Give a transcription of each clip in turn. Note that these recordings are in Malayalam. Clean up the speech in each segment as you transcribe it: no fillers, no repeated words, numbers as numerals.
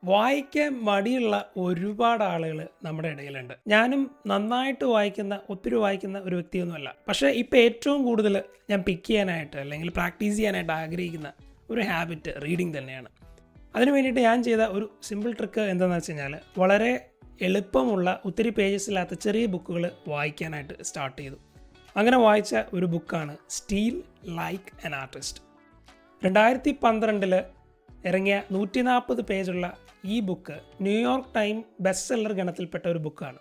വായിക്കാൻ മടിയുള്ള ഒരുപാട് ആളുകൾ നമ്മുടെ ഇടയിലുണ്ട്. ഞാനും നന്നായിട്ട് ഒത്തിരി വായിക്കുന്ന ഒരു വ്യക്തിയൊന്നുമല്ല. പക്ഷേ ഇപ്പോൾ ഏറ്റവും കൂടുതൽ ഞാൻ പിക്ക് ചെയ്യാനായിട്ട് അല്ലെങ്കിൽ പ്രാക്ടീസ് ചെയ്യാനായിട്ട് ആഗ്രഹിക്കുന്ന ഒരു ഹാബിറ്റ് റീഡിങ് തന്നെയാണ്. അതിന് വേണ്ടിയിട്ട് ഞാൻ ചെയ്ത ഒരു സിമ്പിൾ ട്രിക്ക് എന്താണെന്ന് വെച്ച് കഴിഞ്ഞാൽ, വളരെ എളുപ്പമുള്ള ഒത്തിരി പേജസ് ഇല്ലാത്ത ചെറിയ ബുക്കുകൾ വായിക്കാനായിട്ട് സ്റ്റാർട്ട് ചെയ്തു. അങ്ങനെ വായിച്ച ഒരു ബുക്കാണ് സ്റ്റീൽ ലൈക്ക് ആൻ ആർട്ടിസ്റ്റ്. 2012 ഇറങ്ങിയ 140 പേജുള്ള ഈ book New York time best seller ഗണത്തിൽപ്പെട്ട ഒരു ബുക്കാണ്.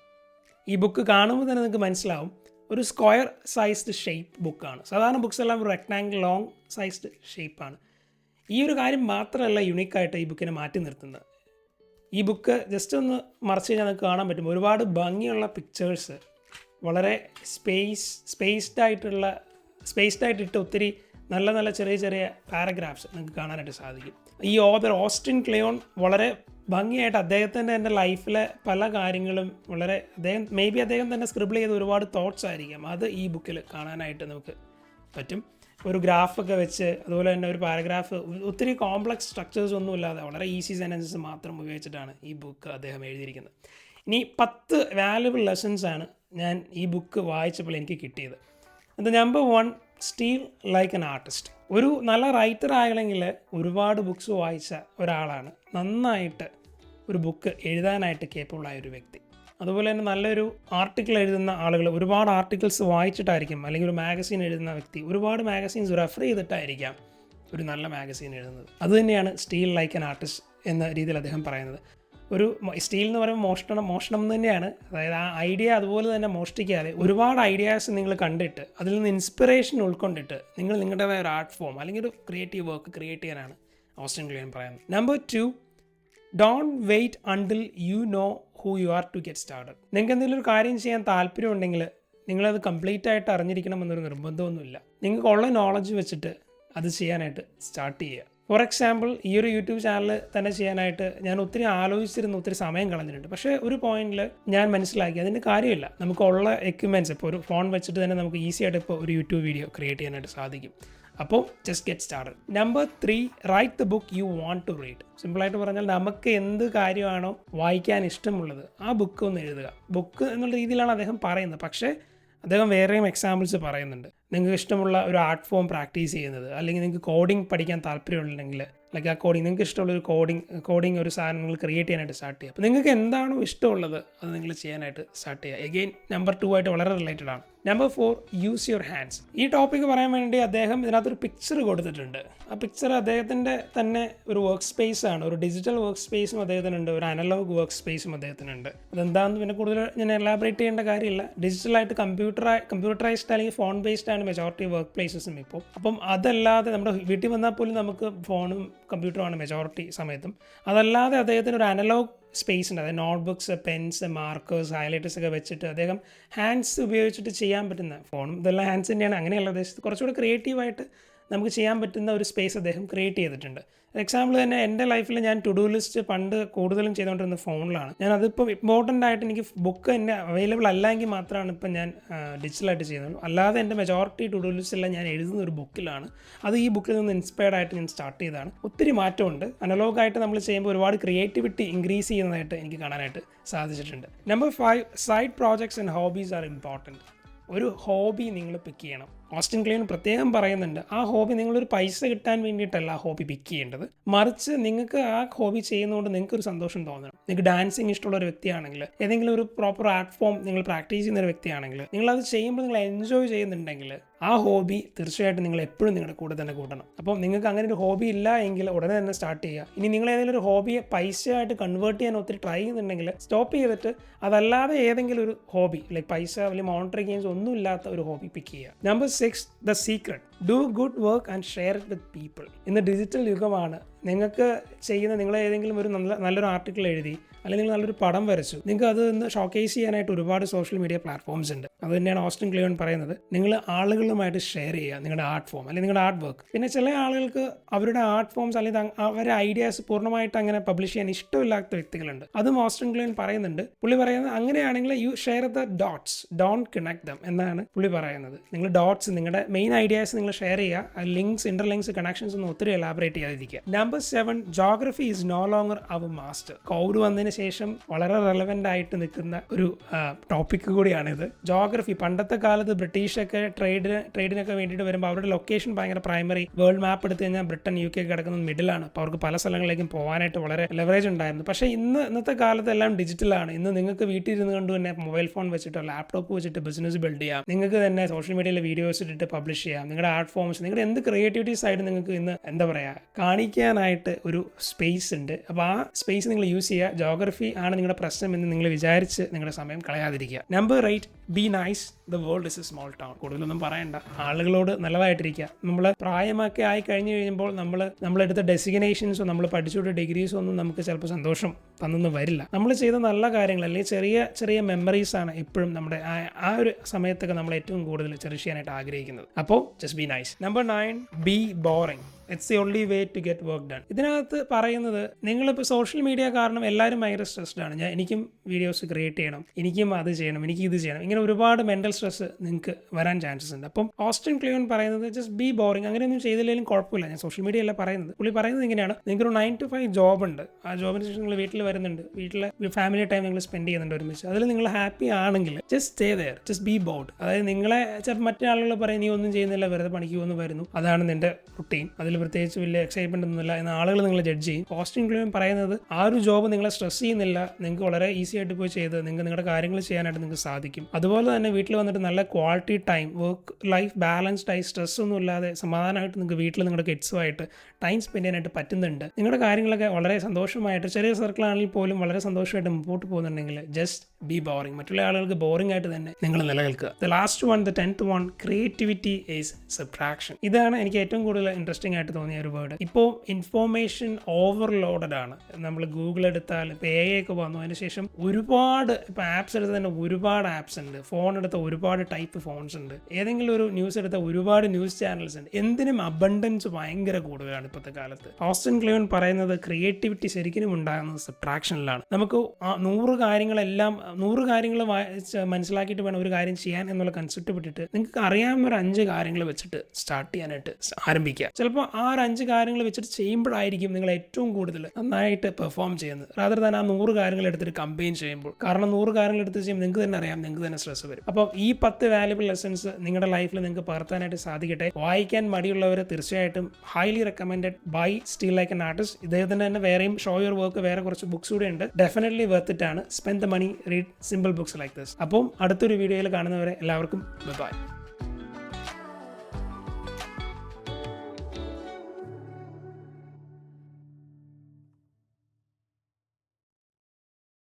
ഈ ബുക്ക് കാണുമ്പോൾ തന്നെ നിങ്ങൾക്ക് മനസ്സിലാവും, ഒരു സ്ക്വയർ സൈസ്ഡ് ഷേപ്പ് ബുക്കാണ്. സാധാരണ ബുക്സ് എല്ലാം ഒരു റെക്ടാങ്കിൾ ലോങ് സൈസ്ഡ് ഷേപ്പാണ്. ഈ ഒരു കാര്യം മാത്രമല്ല യുണീക്കായിട്ട് ഈ ബുക്കിനെ മാറ്റി നിർത്തുന്നത്. ഈ ബുക്ക് ജസ്റ്റ് ഒന്ന് മറച്ച് കഴിഞ്ഞാൽ നിങ്ങൾക്ക് കാണാൻ പറ്റും, ഒരുപാട് ഭംഗിയുള്ള പിക്ചേഴ്സ്, വളരെ സ്പേസ്ഡ് ആയിട്ടിട്ട് ഒത്തിരി നല്ല നല്ല ചെറിയ ചെറിയ പാരഗ്രാഫ്സ് നിങ്ങൾക്ക് കാണാനായിട്ട് സാധിക്കും. ഈ ഓതർ ഓസ്റ്റിൻ ക്ലിയോൺ വളരെ ഭംഗിയായിട്ട് അദ്ദേഹത്തിൻ്റെ എൻ്റെ ലൈഫിലെ പല കാര്യങ്ങളും അദ്ദേഹം തന്നെ സ്ക്രിബിൾ ചെയ്ത ഒരുപാട് തോട്ട്സ് ആയിരിക്കാം, അത് ഈ ബുക്കിൽ കാണാനായിട്ട് നമുക്ക് പറ്റും. ഒരു ഗ്രാഫൊക്കെ വെച്ച്, അതുപോലെ തന്നെ ഒരു പാരഗ്രാഫ്, ഒത്തിരി കോംപ്ലക്സ് സ്ട്രക്ചേഴ്സ് ഒന്നും ഇല്ലാതെ വളരെ ഈസി സെൻറ്റൻസസ് മാത്രം ഉപയോഗിച്ചിട്ടാണ് ഈ ബുക്ക് അദ്ദേഹം എഴുതിയിരിക്കുന്നത്. ഇനി 10 വാല്യുബിൾ ലെസൺസാണ് ഞാൻ ഈ ബുക്ക് വായിച്ചപ്പോൾ എനിക്ക് കിട്ടിയത്. Number 1, steel like an artist. ഒരു നല്ല റൈറ്റർ ആകണമെങ്കിൽ ഒരുപാട് ബുക്സ് വായിച്ച ഒരാളാണ് നന്നായിട്ട് ഒരു ബുക്ക് എഴുതാനായിട്ട് കേപ്പബിളായ ഒരു വ്യക്തി. അതുപോലെ തന്നെ നല്ലൊരു ആർട്ടിക്കിൾ എഴുതുന്ന ആളുകൾ ഒരുപാട് ആർട്ടിക്കിൾസ് വായിച്ചിട്ടായിരിക്കും, അല്ലെങ്കിൽ ഒരു മാഗസീൻ എഴുതുന്ന വ്യക്തി ഒരുപാട് മാഗസീൻസ് റെഫർ ചെയ്തിട്ടായിരിക്കാം ഒരു നല്ല മാഗസീൻ എഴുതുന്നത്. അതുതന്നെയാണ് സ്റ്റീൽ ലൈക്ക് ആൻ ആർട്ടിസ്റ്റ് എന്ന രീതിയിൽ അദ്ദേഹം പറയുന്നത്. ഒരു സ്റ്റീൽ എന്ന് പറയുമ്പോൾ മോഷണം തന്നെയാണ്. അതായത് ആ ഐഡിയ അതുപോലെ തന്നെ മോഷ്ടിക്കാതെ ഒരുപാട് ഐഡിയാസ് നിങ്ങൾ കണ്ടിട്ട് അതിൽ നിന്ന് ഇൻസ്പിറേഷൻ ഉൾക്കൊണ്ടിട്ട് നിങ്ങൾ നിങ്ങളുടേതായ ഒരു ആർട്ട് ഫോം അല്ലെങ്കിൽ ഒരു ക്രിയേറ്റീവ് വർക്ക് ക്രിയേറ്റ് ചെയ്യാനാണ് ഓസ്റ്റിൻ ക്ലിയോൺ പറയുന്നത്. Number 2, don't wait until you know who you are to get started. നിങ്ങൾക്ക് എന്തെങ്കിലും ഒരു കാര്യം ചെയ്യാൻ താല്പര്യമുണ്ടെങ്കിൽ നിങ്ങളത് കംപ്ലീറ്റ് ആയിട്ട് അറിഞ്ഞിരിക്കണമെന്നൊരു നിർബന്ധമൊന്നുമില്ല. നിങ്ങൾക്കുള്ള നോളജ് വെച്ചിട്ട് അത് ചെയ്യാനായിട്ട് സ്റ്റാർട്ട് ചെയ്യുക. ഫോർ എക്സാമ്പിൾ, ഈ ഒരു യൂട്യൂബ് ചാനൽ തന്നെ ചെയ്യാനായിട്ട് ഞാൻ ഒത്തിരി ആലോചിച്ചിരുന്നു, ഒത്തിരി സമയം കളഞ്ഞിട്ടുണ്ട്. പക്ഷേ ഒരു പോയിന്റിൽ ഞാൻ മനസ്സിലാക്കി അതിൻ്റെ കാര്യമില്ല. നമുക്കുള്ള എക്യുപ്മെൻറ്റ്സ്, ഇപ്പോൾ ഒരു ഫോൺ വെച്ചിട്ട് തന്നെ നമുക്ക് ഈസി ആയിട്ട് ഇപ്പോൾ ഒരു യൂട്യൂബ് വീഡിയോ ക്രിയേറ്റ് ചെയ്യാനായിട്ട് സാധിക്കും. അപ്പോൾ just get started. Number 3, write the book you want to read. സിമ്പിളായിട്ട് പറഞ്ഞാൽ നമുക്ക് എന്ത് കാര്യമാണോ വായിക്കാൻ ഇഷ്ടമുള്ളത് ആ ബുക്ക് ഒന്ന് എഴുതുക. ബുക്ക് എന്നുള്ള രീതിയിലാണ് അദ്ദേഹം പറയുന്നത്, പക്ഷേ അദ്ദേഹം വേറെയും എക്സാമ്പിൾസ് പറയുന്നുണ്ട്. നിങ്ങൾക്ക് ഇഷ്ടമുള്ള ഒരു ആർട്ട് ഫോം പ്രാക്ടീസ് ചെയ്യുന്നത്, അല്ലെങ്കിൽ നിങ്ങൾക്ക് കോഡിങ് പഠിക്കാൻ താല്പര്യമുണ്ടെങ്കിൽ ലൈക്ക് ആ നിങ്ങൾക്ക് ഇഷ്ടമുള്ളൊരു കോഡിങ് ഒരു സാധനം നിങ്ങൾ ക്രിയേറ്റ് ചെയ്യാനായിട്ട് സ്റ്റാർട്ട് ചെയ്യുക. അപ്പോൾ നിങ്ങൾക്ക് എന്താണോ ഇഷ്ടമുള്ളത് അത് നിങ്ങൾ ചെയ്യാനായിട്ട് സ്റ്റാർട്ട് ചെയ്യുക. എഗെയിൻ നമ്പർ 2 ആയിട്ട് വളരെ റിലേറ്റഡ് ആണ്. Number 4, use your hands. ഈ ടോപ്പിക്ക് പറയാൻ വേണ്ടി അദ്ദേഹം ഇതിനകത്തൊരു പിക്ചർ കൊടുത്തിട്ടുണ്ട്. ആ പിക്ചർ അദ്ദേഹത്തിൻ്റെ തന്നെ ഒരു വർക്ക് സ്പേസ് ആണ്. ഒരു ഡിജിറ്റൽ വർക്ക് സ്പേസും അദ്ദേഹത്തിനുണ്ട്, ഒരു അനലോഗ് വർക്ക് സ്പേസും അദ്ദേഹത്തിനുണ്ട്. അതെന്താണെന്ന് പിന്നെ കൂടുതൽ ഞാൻ എലാബറേറ്റ് ചെയ്യേണ്ട കാര്യമില്ല. ഡിജിറ്റലായിട്ട് കമ്പ്യൂട്ടറൈസ്ഡ് അല്ലെങ്കിൽ ഫോൺ ബേസ്ഡ് ആണ് മെജോറിറ്റി വർക്ക് പ്ലേസസും ഇപ്പോൾ. അപ്പം അതല്ലാതെ നമ്മുടെ വീട്ടിൽ വന്നാൽ പോലും നമുക്ക് ഫോണും കമ്പ്യൂട്ടറുമാണ് മെജോറിറ്റി സമയത്തും. അതല്ലാതെ അദ്ദേഹത്തിന് ഒരു അനലോഗ് സ്പേസ് ഉണ്ട്. അതായത് നോട്ട്ബുക്സ്, പെൻസ്, മാർക്കേഴ്സ്, ഹൈലൈറ്റേഴ്സ് ഒക്കെ വെച്ചിട്ട് അദ്ദേഹം ഹാൻഡ്സ് ഉപയോഗിച്ചിട്ട് ചെയ്യാൻ പറ്റുന്ന, ഫോണും ഇതെല്ലാം ഹാൻഡ്സ് തന്നെയാണ്, അങ്ങനെയുള്ള ഉദ്ദേശത്ത് കുറച്ചുകൂടി ക്രിയേറ്റീവായിട്ട് നമുക്ക് ചെയ്യാൻ പറ്റുന്ന ഒരു സ്പേസ് അദ്ദേഹം ക്രിയേറ്റ് ചെയ്തിട്ടുണ്ട്. എക്സാമ്പിൾ തന്നെ എൻ്റെ ലൈഫിൽ ഞാൻ ടു ഡു ലിസ്റ്റ് പണ്ട് കൂടുതലും ചെയ്തുകൊണ്ടിരുന്ന ഫോണിലാണ്. ഞാൻ അതിപ്പോൾ ഇമ്പോർട്ടൻ്റ് ആയിട്ട് എനിക്ക് ബുക്ക് തന്നെ അവൈലബിൾ അല്ലെങ്കിൽ മാത്രമാണ് ഇപ്പം ഞാൻ ഡിജിറ്റലായിട്ട് ചെയ്യുന്നത്. അല്ലാതെ എൻ്റെ മെജോറിറ്റി ടു ഡു ലിസ്റ്റ് എല്ലാം ഞാൻ എഴുതുന്ന ഒരു ബുക്കിലാണ്. അത് ഈ ബുക്കിൽ നിന്ന് ഇൻസ്പയർഡ് ആയിട്ട് ഞാൻ സ്റ്റാർട്ട് ചെയ്തതാണ്. ഒത്തിരി മാറ്റമുണ്ട്. അനലോഗായിട്ട് നമ്മൾ ചെയ്യുമ്പോൾ ഒരുപാട് ക്രിയേറ്റിവിറ്റി ഇൻക്രീസ് ചെയ്യുന്നതായിട്ട് എനിക്ക് കാണാനായിട്ട് സാധിച്ചിട്ടുണ്ട്. Number 5, side projects and hobbies are important. ഒരു ഹോബി നിങ്ങൾ പിക്ക് ചെയ്യണം. ഓസ്റ്റിൻ ക്ലിയോൺ പ്രത്യേകം പറയുന്നുണ്ട്, ആ ഹോബി നിങ്ങളൊരു പൈസ കിട്ടാൻ വേണ്ടിയിട്ടല്ല ആ ഹോബി പിക്ക് ചെയ്യേണ്ടത്, മറിച്ച് നിങ്ങൾക്ക് ആ ഹോബി ചെയ്യുന്നതുകൊണ്ട് നിങ്ങൾക്കൊരു സന്തോഷം തോന്നണം. നിങ്ങൾക്ക് ഡാൻസിങ് ഇഷ്ടമുള്ള ഒരു വ്യക്തിയാണെങ്കിൽ, ഏതെങ്കിലും ഒരു പ്രോപ്പർ ആർട്ട് ഫോം നിങ്ങൾ പ്രാക്ടീസ് ചെയ്യുന്ന ഒരു വ്യക്തിയാണെങ്കിൽ, നിങ്ങളത് ചെയ്യുമ്പോൾ നിങ്ങൾ എൻജോയ് ചെയ്യുന്നുണ്ടെങ്കിൽ ആ ഹോബി തീർച്ചയായിട്ടും നിങ്ങൾ എപ്പോഴും നിങ്ങളുടെ കൂടെ തന്നെ കൂട്ടണം. അപ്പം നിങ്ങൾക്ക് അങ്ങനെ ഒരു ഹോബി ഇല്ല എങ്കിൽ ഉടനെ തന്നെ സ്റ്റാർട്ട് ചെയ്യുക. ഇനി നിങ്ങൾ ഏതെങ്കിലും ഒരു ഹോബിയെ പൈസയായിട്ട് കൺവേർട്ട് ചെയ്യാൻ ഒത്തിരി ട്രൈ ചെയ്യുന്നുണ്ടെങ്കിൽ സ്റ്റോപ്പ് ചെയ്തിട്ട് അതല്ലാതെ ഏതെങ്കിലും ഒരു ഹോബി, ലൈക്ക് പൈസ അല്ലെങ്കിൽ മോണിറ്ററി ഗെയിംസ് ഒന്നും ഇല്ലാത്ത ഒരു ഹോബി പിക്ക് ചെയ്യുക. Number 6, the secret, do good work and share it with people. ഇന്ന് ഡിജിറ്റൽ യുഗമാണ്. നിങ്ങൾക്ക് നിങ്ങൾ ഏതെങ്കിലും ഒരു നല്ലൊരു ആർട്ടിക്കിൾ എഴുതി അല്ലെങ്കിൽ നല്ലൊരു പടം വരച്ചു, നിങ്ങൾക്ക് അത് ഒന്ന് ഷോക്കേസ് ചെയ്യാനായിട്ട് ഒരുപാട് സോഷ്യൽ മീഡിയ പ്ലാറ്റ്ഫോംസ് ഉണ്ട്. അത് തന്നെയാണ് ഓസ്റ്റിൻ ക്ലിയോൺ പറയുന്നത്, നിങ്ങൾ ആളുകളുമായിട്ട് ഷെയർ ചെയ്യുക നിങ്ങളുടെ ആർട്ട് ഫോം അല്ലെങ്കിൽ നിങ്ങളുടെ ആർട്ട് വർക്ക്. പിന്നെ ചില ആളുകൾക്ക് അവരുടെ ആർട്ട് ഫോംസ് അല്ലെങ്കിൽ അവരുടെ ഐഡിയാസ് പൂർണ്ണമായിട്ട് അങ്ങനെ പബ്ലിഷ് ചെയ്യാൻ ഇഷ്ടമില്ലാത്ത വ്യക്തികളുണ്ട്. അതും ഓസ്റ്റിൻ ക്ലിയോൺ പറയുന്നുണ്ട്. പുള്ളി പറയുന്നത് അങ്ങനെയാണെങ്കിൽ you share the dots, don't connect them എന്നാണ് പുള്ളി പറയുന്നത്. നിങ്ങൾ ഡോട്ട്സ്, നിങ്ങളുടെ മെയിൻ ഐഡിയാസ് നിങ്ങൾ ഷെയർ ചെയ്യുക. ലിങ്ക്സ്, ഇന്റർലിങ്ക്സ്, കണക്ഷൻസ് ഒന്നും ഒത്തിരി എലാബറേറ്റ് ചെയ്യാതിരിക്കുക. Number 7, geography is no longer our master. Covid വന്നതിന് ശേഷം വളരെ റെലവെന്റ് ആയിട്ട് നിൽക്കുന്ന ഒരു ടോപ്പിക് കൂടിയാണിത്. ജോഗ്രഫി പണ്ടത്തെ കാലത്ത് ബ്രിട്ടീഷൊക്കെ ട്രേഡിനൊക്കെ വേണ്ടിയിട്ട് വരുമ്പോൾ അവരുടെ ലൊക്കേഷൻ ഭയങ്കര പ്രൈമറി. വേൾഡ് മാപ്പ് എടുത്തു കഴിഞ്ഞാൽ ബ്രിട്ടൻ, UK കിടക്കുന്നത് മിഡിലാണ്. അപ്പോൾ അവർക്ക് പല സ്ഥലങ്ങളിലേക്കും പോകാനായിട്ട് വളരെ ലെവറേജ് ഉണ്ടായിരുന്നു. പക്ഷേ ഇന്നത്തെ കാലത്ത് എല്ലാം ഡിജിറ്റലാണ്. ഇന്ന് നിങ്ങൾക്ക് വീട്ടിൽ ഇരുന്ന് കൊണ്ട് തന്നെ മൊബൈൽ ഫോൺ വെച്ചിട്ടോ ലാപ്ടോപ്പ് വെച്ചിട്ട് ബിസിനസ് ബിൽഡ് ചെയ്യാം. നിങ്ങൾക്ക് തന്നെ സോഷ്യൽ മീഡിയയിൽ വീഡിയോസ് ഇട്ടിട്ട് പബ്ലിഷ് ചെയ്യാം. നിങ്ങളുടെ ആർട്ട് ഫോംസ്, നിങ്ങളുടെ എന്ത് ക്രിയേറ്റിവിറ്റി സൈഡ് നിങ്ങൾക്ക് ഇന്ന് എന്താ പറയുക കാണിക്കാനായിട്ട് ഒരു സ്പേസ് ഉണ്ട്. അപ്പോൾ ആ സ്പേസ് നിങ്ങൾ യൂസ് ചെയ്യുക. ജോഗ്രഫി ആണ് നിങ്ങളുടെ പ്രശ്നം എന്ന് നിങ്ങൾ വിചാരിച്ച് നിങ്ങളുടെ സമയം കളയാതിരിക്കുക. Number 8, be nice, the world is a small town. കൂടുതലൊന്നും പറയണ്ട, ആളുകളോട് നല്ലതായിട്ടിരിക്കുക. നമ്മൾ പ്രായമൊക്കെ ആയി കഴിഞ്ഞ് കഴിയുമ്പോൾ നമ്മളെടുത്ത ഡെസിഗ്നേഷൻസോ നമ്മൾ പഠിച്ചുകൊണ്ട് ഡിഗ്രീസോ ഒന്നും നമുക്ക് ചിലപ്പോൾ സന്തോഷം തന്നൊന്നും വരില്ല. നമ്മൾ ചെയ്ത നല്ല കാര്യങ്ങൾ അല്ലെങ്കിൽ ചെറിയ ചെറിയ മെമ്മറീസാണ് എപ്പോഴും നമ്മുടെ ആ ഒരു സമയത്തൊക്കെ നമ്മൾ ഏറ്റവും കൂടുതൽ ചെറിഷ് ചെയ്യാനായിട്ട് ആഗ്രഹിക്കുന്നത്. അപ്പോൾ just be nice. Number 9, be boring. It's the only way to get work done. ഇതിനകത്ത് പറയുന്നത് നിങ്ങളിപ്പോൾ സോഷ്യൽ മീഡിയ കാരണം എല്ലാവരും ഭയങ്കര സ്ട്രെസ്ഡ് ആണ്. എനിക്കും വീഡിയോസ് ക്രിയേറ്റ് ചെയ്യണം, എനിക്കും അത് ചെയ്യണം, എനിക്ക് ഇത് ചെയ്യണം, ഇങ്ങനെ ഒരുപാട് മെന്റൽ സ്ട്രെസ് നിങ്ങൾക്ക് വരാൻ ചാൻസസ് ഉണ്ട്. അപ്പം ഓസ്റ്റിൻ ക്ലിയോൺ പറയുന്നത് ജസ്റ്റ് ബി ബോറിംഗ്. അങ്ങനെയൊന്നും ചെയ്തില്ലെങ്കിലും കുഴപ്പമില്ല. ഞാൻ സോഷ്യൽ മീഡിയ അല്ല പറയുന്നത്. പുള്ളി പറയുന്നത് ഇങ്ങനെയാണ്, നിങ്ങൾക്കൊരു 9 to 5 ജോബ് ഉണ്ട്. ആ ജോബിന് ശേഷം നിങ്ങൾ വീട്ടിൽ വരുന്നുണ്ട്, വീട്ടിലെ ഫാമിലി ടൈം നിങ്ങൾ സ്പെൻഡ് ചെയ്യുന്നുണ്ട് ഒരുമിച്ച്. അതിൽ നിങ്ങൾ ഹാപ്പി ആണെങ്കിൽ just stay there, just be bored. അതായത് നിങ്ങളെ ചിലപ്പോൾ മറ്റേ ആളുകൾ പറയും നീ ഒന്നും ചെയ്യുന്നില്ല, വെറുതെ പണിക്ക് പോകുന്നു വരുന്നു, അതാണ് നിന്റെ റുട്ടീൻ, അതിൽ പ്രത്യേകിച്ച് വലിയ എക്സൈറ്റ്മെന്റ് ഒന്നുമില്ല എന്ന് ആളുകൾ നിങ്ങളെ ജഡ്ജ് ചെയ്യും. ഓസ്റ്റിൻ ക്ലിയോൺ പറയുന്നത് ആ ഒരു ജോബ് നിങ്ങളെ സ്ട്രെസ് ചെയ്യുന്നില്ല, നിങ്ങൾക്ക് വളരെ ഈസി ആയിട്ട് പോയി ചെയ്ത് നിങ്ങൾക്ക് നിങ്ങളുടെ കാര്യങ്ങൾ ചെയ്യാനായിട്ട് നിങ്ങൾക്ക് സാധിക്കും. അതുപോലെ തന്നെ വീട്ടിൽ വന്നിട്ട് നല്ല quality time, work life balanced ആയി സ്ട്രെസ് ഒന്നും ഇല്ലാതെ സമാധാനമായിട്ട് നിങ്ങൾക്ക് വീട്ടിൽ നിങ്ങളുടെ കിഡ്സുമായിട്ട് ടൈം സ്പെൻഡ് ചെയ്യാനായിട്ട് പറ്റുന്നുണ്ട്. നിങ്ങളുടെ കാര്യങ്ങളൊക്കെ വളരെ സന്തോഷമായിട്ട്, ചെറിയ സർക്കിളാണെങ്കിൽ പോലും വളരെ സന്തോഷമായിട്ട് മുമ്പോട്ട് പോകുന്നുണ്ടെങ്കിൽ ജസ്റ്റ് ബി ബോറിംഗ്. മറ്റുള്ള ആളുകൾക്ക് ബോറിംഗ് ആയിട്ട് തന്നെ നിങ്ങൾ നിലനിൽക്കുക. The last one, the 10th one, creativity is subtraction. ഇതാണ് എനിക്ക് ഏറ്റവും കൂടുതൽ ഇൻട്രസ്റ്റിംഗ് ആയിട്ട് തോന്നിയ ഒരു വേർഡ്. ഇപ്പോൾ ഇൻഫോർമേഷൻ ഓവർലോഡഡ് ആണ്. നമ്മൾ ഗൂഗിൾ എടുത്താൽ ഇപ്പോൾ AI ഒക്കെ വന്നു, അതിന് ശേഷം ഒരുപാട് ഇപ്പോൾ ആപ്സ് എടുത്താൽ തന്നെ ഒരുപാട് ആപ്സ് ഉണ്ട്. ഫോൺ എടുത്ത ഒരുപാട് ടൈപ്പ് ഫോൺസ് ഉണ്ട്. ഏതെങ്കിലും ഒരു ന്യൂസ് എടുത്ത ഒരുപാട് ന്യൂസ് ചാനൽസ് ഉണ്ട്. എന്തിനും അബണ്ടൻസ് ഭയങ്കര കൂടുതലാണ് ഇപ്പോഴത്തെ കാലത്ത്. ഓസ്റ്റിൻ ക്ലിയോൺ പറയുന്നത് ക്രിയേറ്റിവിറ്റി ശരിക്കും ഉണ്ടാകുന്നത് സബ്ട്രാക്ഷനിലാണ്. നമുക്ക് 100 കാര്യങ്ങൾ മനസ്സിലാക്കിയിട്ട് വേണം ഒരു കാര്യം ചെയ്യാൻ എന്നുള്ള കൺസെപ്റ്റ് വിട്ടിട്ട് നിങ്ങൾക്ക് അറിയാവുന്ന ഒരു 5 കാര്യങ്ങൾ വെച്ചിട്ട് സ്റ്റാർട്ട് ചെയ്യാനായിട്ട് ആരംഭിക്കുക. ചിലപ്പോൾ ആ 5 കാര്യങ്ങൾ വെച്ചിട്ട് ചെയ്യുമ്പോഴായിരിക്കും നിങ്ങൾ ഏറ്റവും കൂടുതൽ നന്നായിട്ട് പെർഫോം ചെയ്യുന്നത്, റാദർ ദാൻ ആ 100 കാര്യങ്ങൾ എടുത്തിട്ട് കമ്പൈൻ ചെയ്യുമ്പോൾ. കാരണം 100 കാര്യങ്ങൾ എടുത്ത് ചെയ്യുമ്പോൾ നിങ്ങൾക്ക് തന്നെ അറിയാം, നിങ്ങൾക്ക് തന്നെ സ്ട്രെസ് വരും. അപ്പോൾ ഈ 10 വാല്യുബിൾ ലെസൺസ് നിങ്ങളുടെ ലൈഫിൽ നിങ്ങൾക്ക് പകർത്താനായിട്ട് സാധിക്കട്ടെ. വായിക്കാൻ മടിയുള്ളവർ തീർച്ചയായിട്ടും highly recommended by steal like an artist. ഇദ്ദേഹത്തിൻ്റെ തന്നെ വേറെയും ഷോ യുവർ വർക്ക് വേറെ കുറച്ച് ബുക്സ് കൂടെ ഉണ്ട്. ഡെഫിനറ്റ്ലി വർത്ത് ഇറ്റ് ആണ്. Spend the money, read simple books like this. അപ്പം അടുത്തൊരു വീഡിയോയിൽ കാണുന്നവരെ എല്ലാവർക്കും ബൈ.